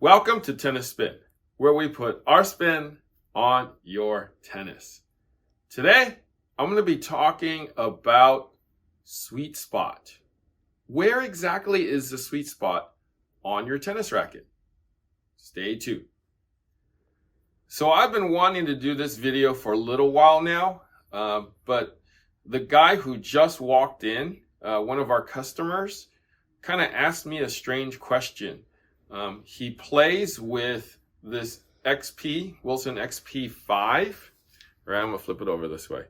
Welcome to Tennis Spin, where we put our spin on your tennis. Today, I'm going to be talking about sweet spot. Where exactly is the sweet spot on your tennis racket? Stay tuned. So I've been wanting to do this video for a little while now, but the guy who just walked in, one of our customers, kind of asked me a strange question. He plays with this Wilson XP5. Right, I'm gonna flip it over this way.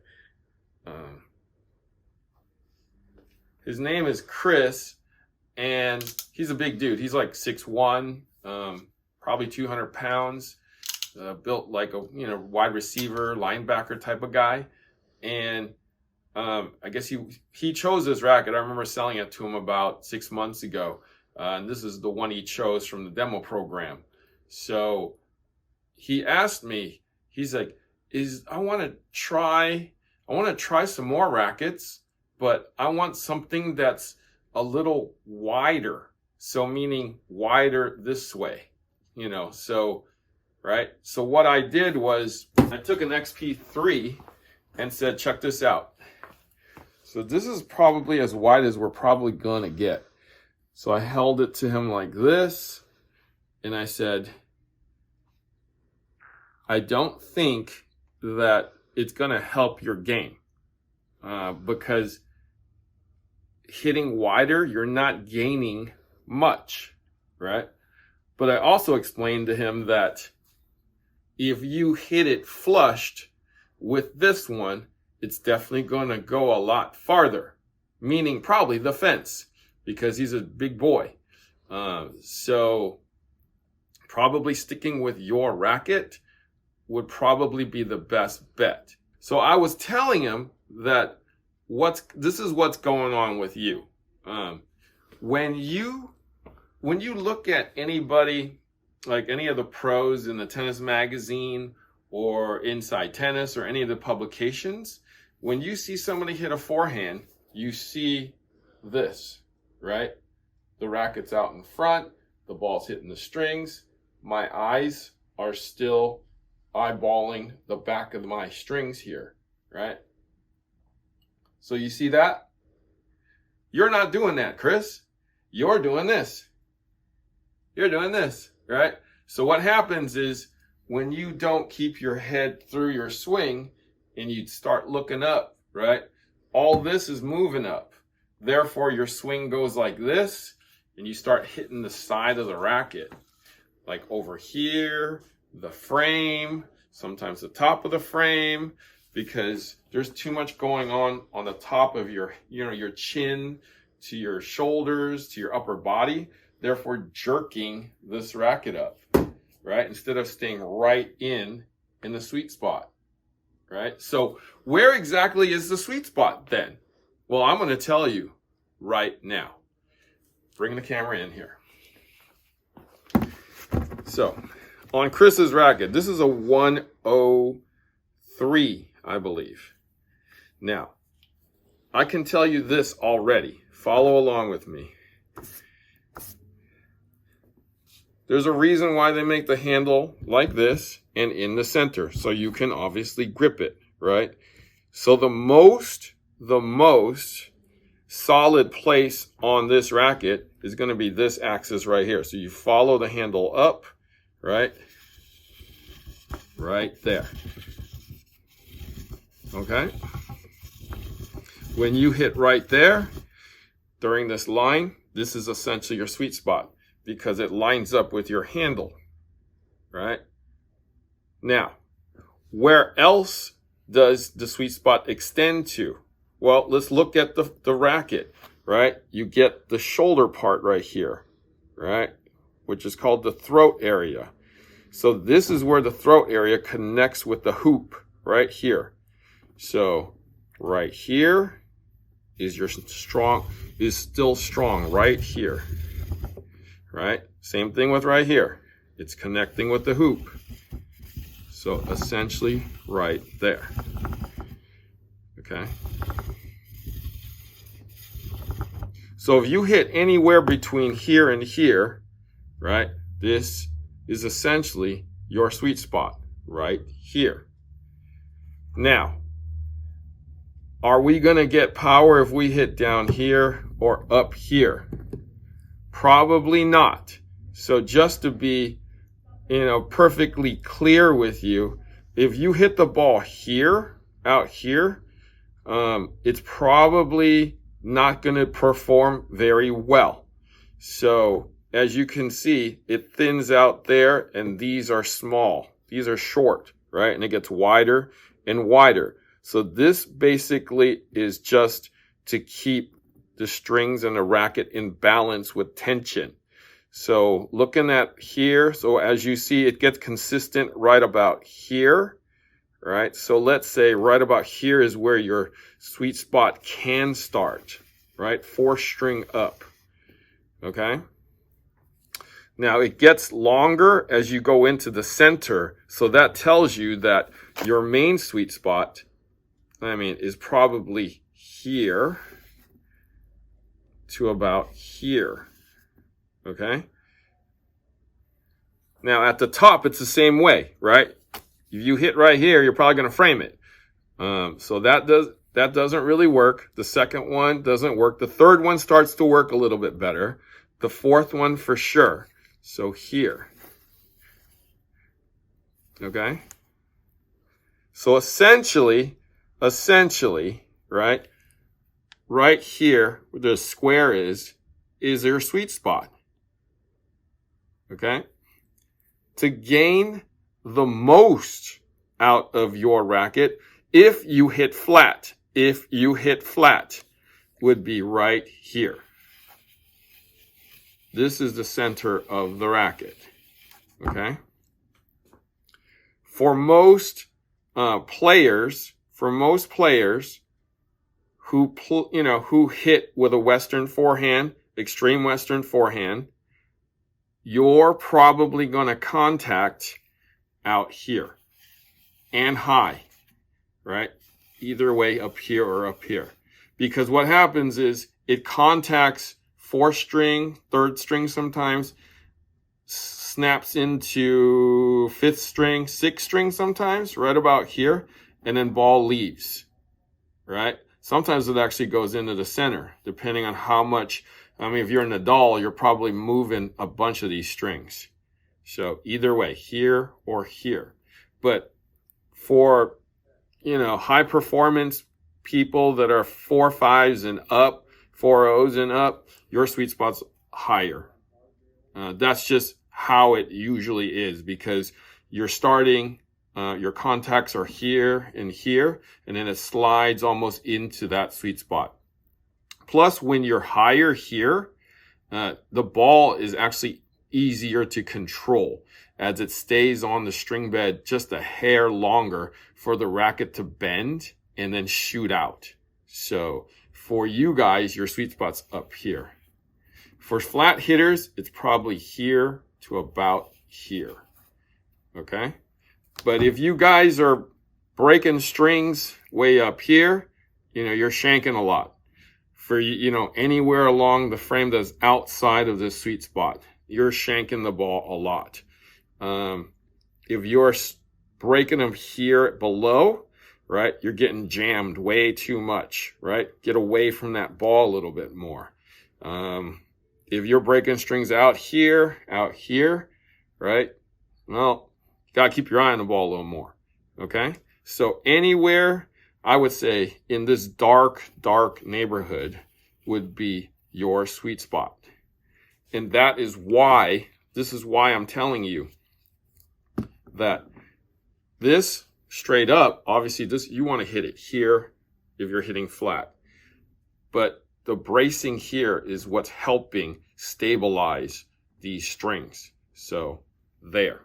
His name is Chris, and he's a big dude. He's like 6'1", probably 200 pounds, built like a wide receiver, linebacker type of guy. And I guess he chose this racket. I remember selling it to him about 6 months ago. And this is the one he chose from the demo program. So he asked me, he's like, I want to try some more rackets, but I want something that's a little wider. So meaning wider this way, so, right? So what I did was I took an XP3 and said, check this out. So this is probably as wide as we're probably going to get. So I held it to him like this, and I said, I don't think that it's going to help your game because hitting wider, you're not gaining much, right? But I also explained to him that if you hit it flushed with this one, it's definitely going to go a lot farther, meaning probably the fence, because he's a big boy. So probably sticking with your racket would probably be the best bet. So I was telling him that this is what's going on with you. When you look at anybody, like any of the pros in the tennis magazine or Inside Tennis or any of the publications, when you see somebody hit a forehand, you see this. Right? The racket's out in front, the ball's hitting the strings. My eyes are still eyeballing the back of my strings here, right? So you see that? You're not doing that, Chris. You're doing this. You're doing this, right? So what happens is when you don't keep your head through your swing and you start looking up, right? All this is moving up. Therefore, your swing goes like this, and you start hitting the side of the racket, like over here, the frame, sometimes the top of the frame, because there's too much going on the top of your chin to your shoulders to your upper body, therefore jerking this racket up, right? Instead of staying right in the sweet spot, right? So where exactly is the sweet spot then? Well, I'm going to tell you right now. Bring the camera in here. So, on Chris's racket, this is a 103, I believe. Now, I can tell you this already. Follow along with me. There's a reason why they make the handle like this and in the center, so you can obviously grip it, right? So the most solid place on this racket is going to be this axis right here. So you follow the handle up, right? Right there. Okay? When you hit right there, during this line, this is essentially your sweet spot because it lines up with your handle, right? Now, where else does the sweet spot extend to? Well, let's look at the racket, right? You get the shoulder part right here, right? Which is called the throat area. So this is where the throat area connects with the hoop, right here. So right here is still strong right here, right? Same thing with right here. It's connecting with the hoop. So essentially right there, okay? So if you hit anywhere between here and here, right, this is essentially your sweet spot right here. Now, are we going to get power if we hit down here or up here? Probably not. So just to be, perfectly clear with you, if you hit the ball here, out here, it's probably not going to perform very well. So as you can see, it thins out there, and these are small. These are short, right? And it gets wider and wider. So this basically is just to keep the strings and the racket in balance with tension. So looking at here, so as you see, it gets consistent right about here, right? So let's say right about here is where your sweet spot can start, right? 4th string up, okay? Now it gets longer as you go into the center, so that tells you that your main sweet spot, is probably here to about here, okay? Now at the top, it's the same way, right? If you hit right here, you're probably going to frame it. So that doesn't really work. The second one doesn't work. The third one starts to work a little bit better. The fourth one for sure. So here, okay? So essentially, right here, where the square is your sweet spot, okay? To gain the most out of your racket, if you hit flat, would be right here. This is the center of the racket, okay? For most players who hit with a Western forehand, extreme Western forehand, you're probably going to contact out here and high, right? Either way, up here or up here. Because what happens is it contacts 4th string, 3rd string sometimes, snaps into 5th string, 6th string sometimes, right about here, and then ball leaves, right? Sometimes it actually goes into the center, depending on how much. If you're Nadal, you're probably moving a bunch of these strings. So either way, here or here. But for, high performance people that are 4-5s and up, 4-0s and up, your sweet spot's higher. That's just how it usually is, because you're starting, your contacts are here, and then it slides almost into that sweet spot. Plus, when you're higher here, the ball is actually easier to control, as it stays on the string bed just a hair longer for the racket to bend and then shoot out. So for you guys, your sweet spot's up here. For flat hitters, it's probably here to about here, okay? But if you guys are breaking strings way up here, you're shanking a lot. For, anywhere along the frame that's outside of this sweet spot, you're shanking the ball a lot. If you're breaking them here below, right, you're getting jammed way too much, right? Get away from that ball a little bit more. If you're breaking strings out here, right, well, you got to keep your eye on the ball a little more, okay? So anywhere, I would say, in this dark neighborhood would be your sweet spot. And this is why I'm telling you that this straight up, obviously you want to hit it here if you're hitting flat. But the bracing here is what's helping stabilize these strings. So there,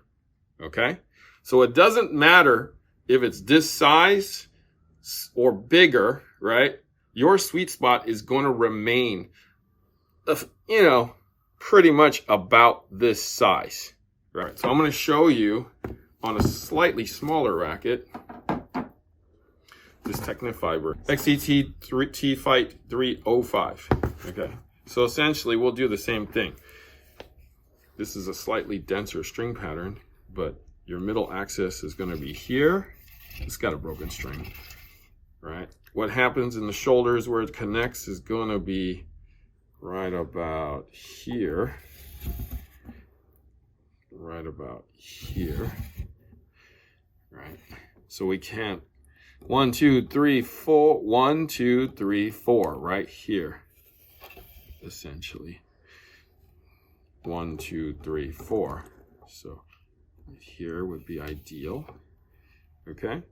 okay? So it doesn't matter if it's this size or bigger, right? Your sweet spot is going to remain, pretty much about this size, right? So I'm going to show you on a slightly smaller racket, this Technifiber XCT T-Fight 305. Okay, so essentially we'll do the same thing. this is a slightly denser string pattern, but your middle axis is going to be here. It's got a broken string, right? What happens in the shoulders where it connects is going to be right about here. Right about here, right? So we can't 1, 2, 3, 4, 1, 2, 3, 4, right here, essentially. 1, 2, 3, 4. So here would be ideal. Okay,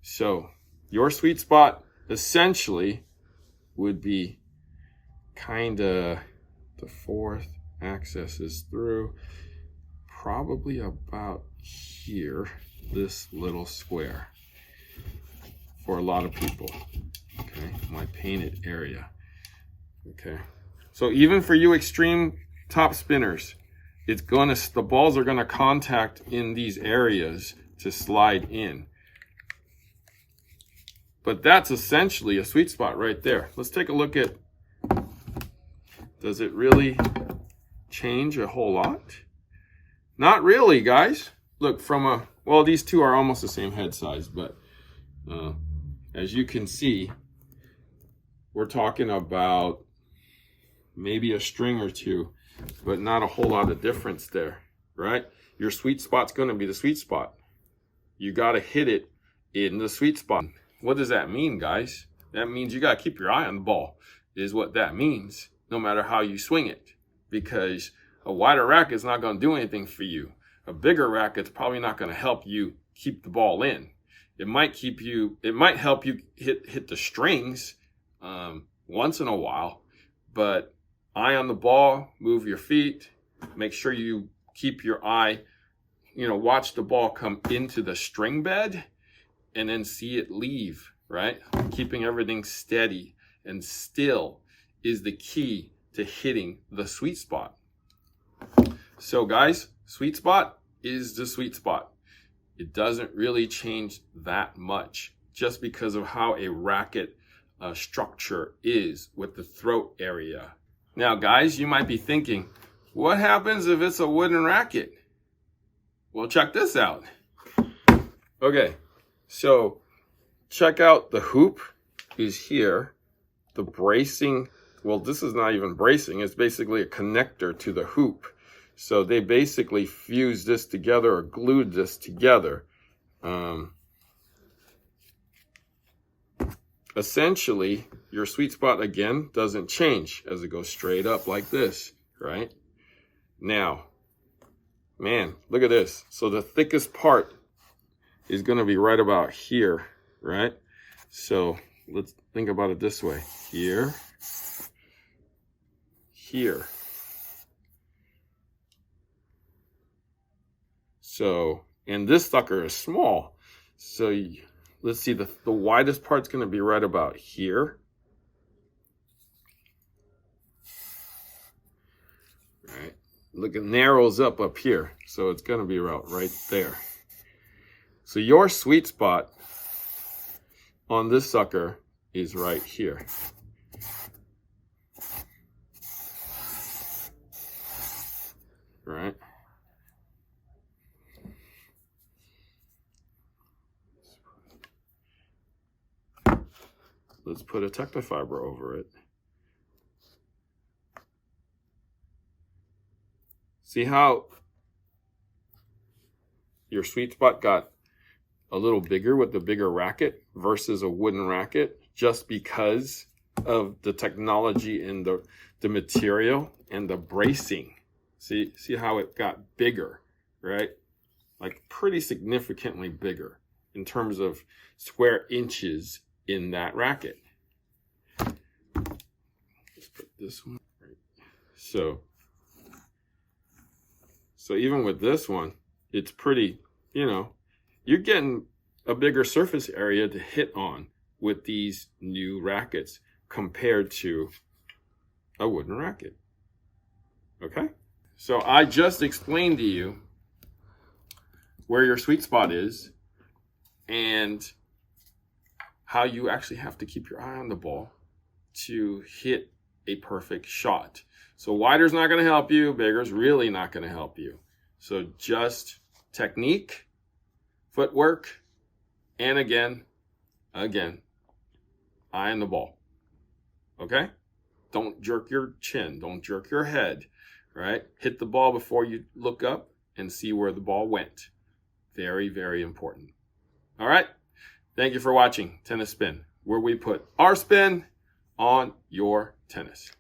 so your sweet spot essentially would be kind of the fourth axis is through, probably about here, this little square for a lot of people. Okay, my painted area. Okay, so even for you extreme top spinners, the balls are gonna contact in these areas to slide in. But that's essentially a sweet spot right there. Let's take a look at, does it really change a whole lot? Not really, guys. Look, well, these two are almost the same head size, but as you can see, we're talking about maybe a string or two, but not a whole lot of difference there, right? Your sweet spot's going to be the sweet spot. You got to hit it in the sweet spot. What does that mean, guys? That means you got to keep your eye on the ball, is what that means, no matter how you swing it, because a wider racket is not going to do anything for you. A bigger racket's probably not going to help you keep the ball in. It might help you hit the strings once in a while, but eye on the ball, move your feet, make sure you keep your eye, watch the ball come into the string bed and then see it leave, right? Keeping everything steady and still is the key to hitting the sweet spot. So guys, sweet spot is the sweet spot. It doesn't really change that much just because of how a racket structure is with the throat area. Now guys, you might be thinking, what happens if it's a wooden racket? Well, check this out. Okay, so check out the hoop is here. The bracing, well, this is not even bracing. It's basically a connector to the hoop. So they basically fused this together or glued this together. Essentially, your sweet spot, again, doesn't change as it goes straight up like this, right? Now, man, look at this. So the thickest part is going to be right about here, right? So let's think about it this way. Here, here. So, and this sucker is small. So let's see, the widest part's going to be right about here. Right. Look, it narrows up here. So it's going to be right there. So your sweet spot on this sucker is right here. Right. Let's put a Technofiber over it. See how your sweet spot got a little bigger with the bigger racket versus a wooden racket just because of the technology and the material and the bracing. See how it got bigger, right? Like pretty significantly bigger in terms of square inches in that racket. Let's put this one right. So even with this one, it's pretty, you're getting a bigger surface area to hit on with these new rackets compared to a wooden racket. Okay? So I just explained to you where your sweet spot is and how you actually have to keep your eye on the ball to hit a perfect shot. So wider's not going to help you. Bigger's really not going to help you. So just technique, footwork, and again, eye on the ball. Okay? Don't jerk your chin. Don't jerk your head, right? Hit the ball before you look up and see where the ball went. Very, very important. All right? Thank you for watching Tennis Spin, where we put our spin on your tennis.